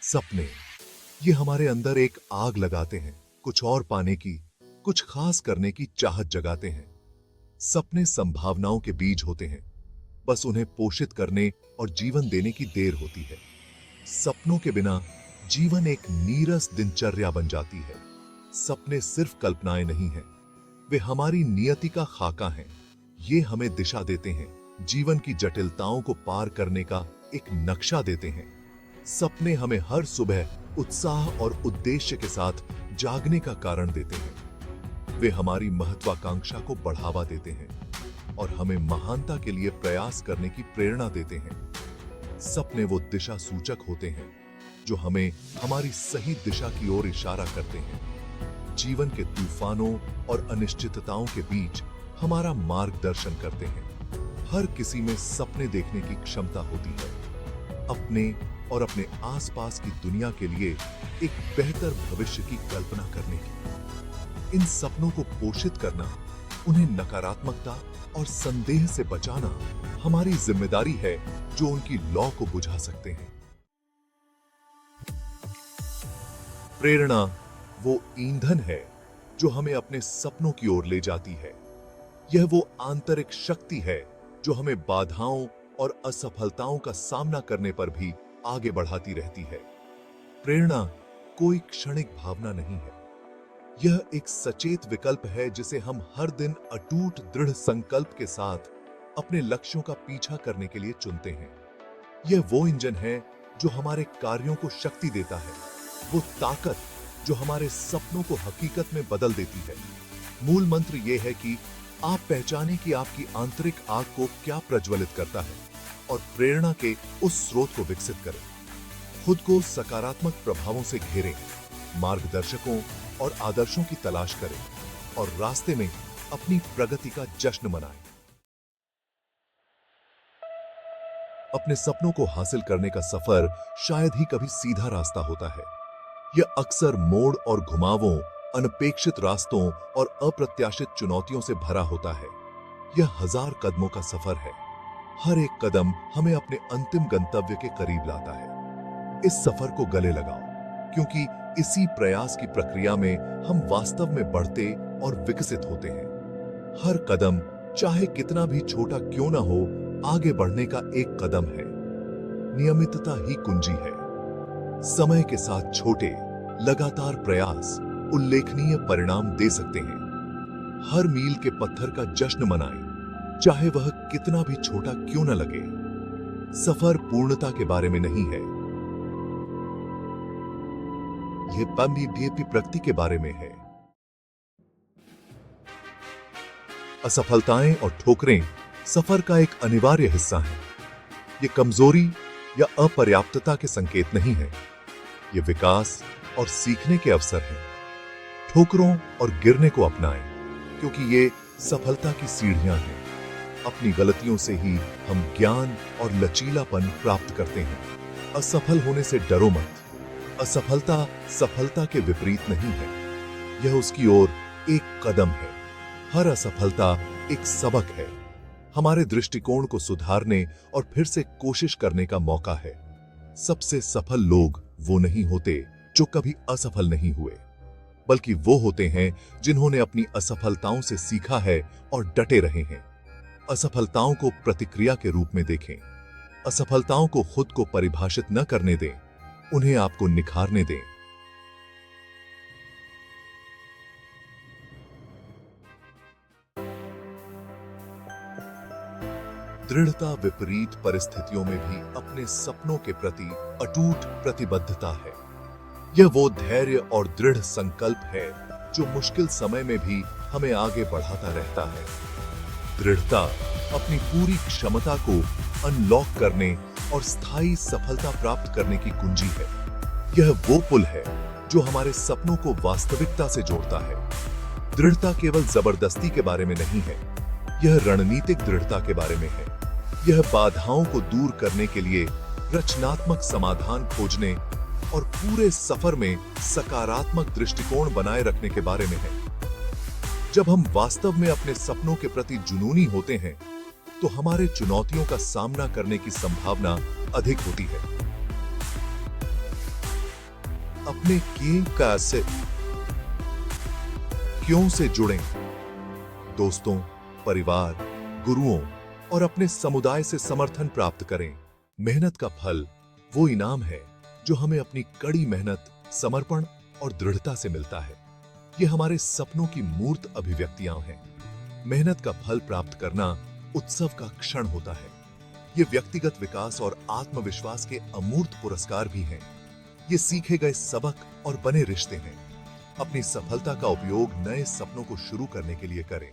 सपने ये हमारे अंदर एक आग लगाते हैं, कुछ और पाने की, कुछ खास करने की चाहत जगाते हैं। सपने संभावनाओं के बीज होते हैं, बस उन्हें पोषित करने और जीवन देने की देर होती है। सपनों के बिना जीवन एक नीरस दिनचर्या बन जाती है। सपने सिर्फ कल्पनाएं नहीं हैं, वे हमारी नियति का खाका हैं। ये हमें दिशा देते हैं, जीवन की जटिलताओं को पार करने का एक नक्शा देते हैं। सपने हमें हर सुबह उत्साह और उद्देश्य के साथ जागने का कारण देते हैं। वे हमारी महत्वाकांक्षा को बढ़ावा देते हैं और हमें महानता के लिए प्रयास करने की प्रेरणा देते हैं। सपने वो दिशा सूचक होते हैं जो हमें हमारी सही दिशा की ओर इशारा करते हैं। जीवन के तूफानों और अनिश्चितताओं के बीच हमारा मार्गदर्शन करते हैं। हर किसी में सपने देखने की क्षमता होती है, अपने और अपने आसपास की दुनिया के लिए एक बेहतर भविष्य की कल्पना करने की। इन सपनों को पोषित करना, उन्हें नकारात्मकता और संदेह से बचाना हमारी जिम्मेदारी है, जो उनकी लौ को बुझा सकते हैं। प्रेरणा वो ईंधन है जो हमें अपने सपनों की ओर ले जाती है। यह वो आंतरिक शक्ति है जो हमें बाधाओं और असफलताओं का सामना करने पर भी आगे बढ़ाती रहती है। प्रेरणा कोई क्षणिक भावना नहीं है, यह एक सचेत विकल्प है जिसे हम हर दिन अटूट दृढ़ संकल्प के साथ अपने लक्ष्यों का पीछा करने के लिए चुनते हैं। यह वो इंजन है जो हमारे कार्यों को शक्ति देता है, वो ताकत जो हमारे सपनों को हकीकत में बदल देती है। मूल मंत्र यह है कि आप पहचानें कि आपकी आंतरिक आग को क्या प्रज्वलित करता है और प्रेरणा के उस स्रोत को विकसित करें। खुद को सकारात्मक प्रभावों से घेरें, मार्गदर्शकों और आदर्शों की तलाश करें और रास्ते में अपनी प्रगति का जश्न मनाएं। अपने सपनों को हासिल करने का सफर शायद ही कभी सीधा रास्ता होता है। यह अक्सर मोड़ और घुमावों, अनपेक्षित रास्तों और अप्रत्याशित चुनौतियों से भरा होता है। यह 1000 कदमों का सफर है। हर एक कदम हमें अपने अंतिम गंतव्य के करीब लाता है। इस सफर को गले लगाओ, क्योंकि इसी प्रयास की प्रक्रिया में हम वास्तव में बढ़ते और विकसित होते हैं। हर कदम, चाहे कितना भी छोटा क्यों ना हो, आगे बढ़ने का एक कदम है। नियमितता ही कुंजी है। समय के साथ छोटे, लगातार प्रयास उल्लेखनीय परिणाम दे सकते हैं। हर मील के पत्थर का जश्न मनाएं, चाहे वह कितना भी छोटा क्यों न लगे। सफर पूर्णता के बारे में नहीं है, यह प्रगति के बारे में है। असफलताएं और ठोकरें सफर का एक अनिवार्य हिस्सा हैं। ये कमजोरी या अपर्याप्तता के संकेत नहीं है, ये विकास और सीखने के अवसर हैं। ठोकरों और गिरने को अपनाएं, क्योंकि ये सफलता की सीढ़ियां हैं। अपनी गलतियों से ही हम ज्ञान और लचीलापन प्राप्त करते हैं। असफल होने से डरो मत। असफलता सफलता के विपरीत नहीं है, यह उसकी ओर एक कदम है। हर असफलता एक सबक है, हमारे दृष्टिकोण को सुधारने और फिर से कोशिश करने का मौका है। सबसे सफल लोग वो नहीं होते जो कभी असफल नहीं हुए, बल्कि वो होते हैं जिन्होंने अपनी असफलताओं से सीखा है और डटे रहे हैं। असफलताओं को प्रतिक्रिया के रूप में देखें। असफलताओं को खुद को परिभाषित न करने दें, उन्हें आपको निखारने दें। दृढ़ता विपरीत परिस्थितियों में भी अपने सपनों के प्रति अटूट प्रतिबद्धता है। यह वो धैर्य और दृढ़ संकल्प है जो मुश्किल समय में भी हमें आगे बढ़ाता रहता है। दृढ़ता अपनी पूरी क्षमता को अनलॉक करने और स्थायी सफलता प्राप्त करने की कुंजी है। यह वो पुल है जो हमारे सपनों को वास्तविकता से जोड़ता है। दृढ़ता केवल जबरदस्ती के बारे में नहीं है, यह रणनीतिक दृढ़ता के बारे में है। यह बाधाओं को दूर करने के लिए रचनात्मक समाधान खोजने और पूरे सफर में सकारात्मक दृष्टिकोण बनाए रखने के बारे में है। जब हम वास्तव में अपने सपनों के प्रति जुनूनी होते हैं, तो हमारे चुनौतियों का सामना करने की संभावना अधिक होती है। अपने किए का से क्यों से जुड़ें। दोस्तों, परिवार, गुरुओं और अपने समुदाय से समर्थन प्राप्त करें। मेहनत का फल वो इनाम है जो हमें अपनी कड़ी मेहनत, समर्पण और दृढ़ता से मिलता है। ये हमारे सपनों की मूर्त अभिव्यक्तियां हैं। मेहनत का फल प्राप्त करना उत्सव का क्षण होता है। ये व्यक्तिगत विकास और आत्मविश्वास के अमूर्त पुरस्कार भी हैं। ये सीखे गए सबक और बने रिश्ते हैं। अपनी सफलता का उपयोग नए सपनों को शुरू करने के लिए करें।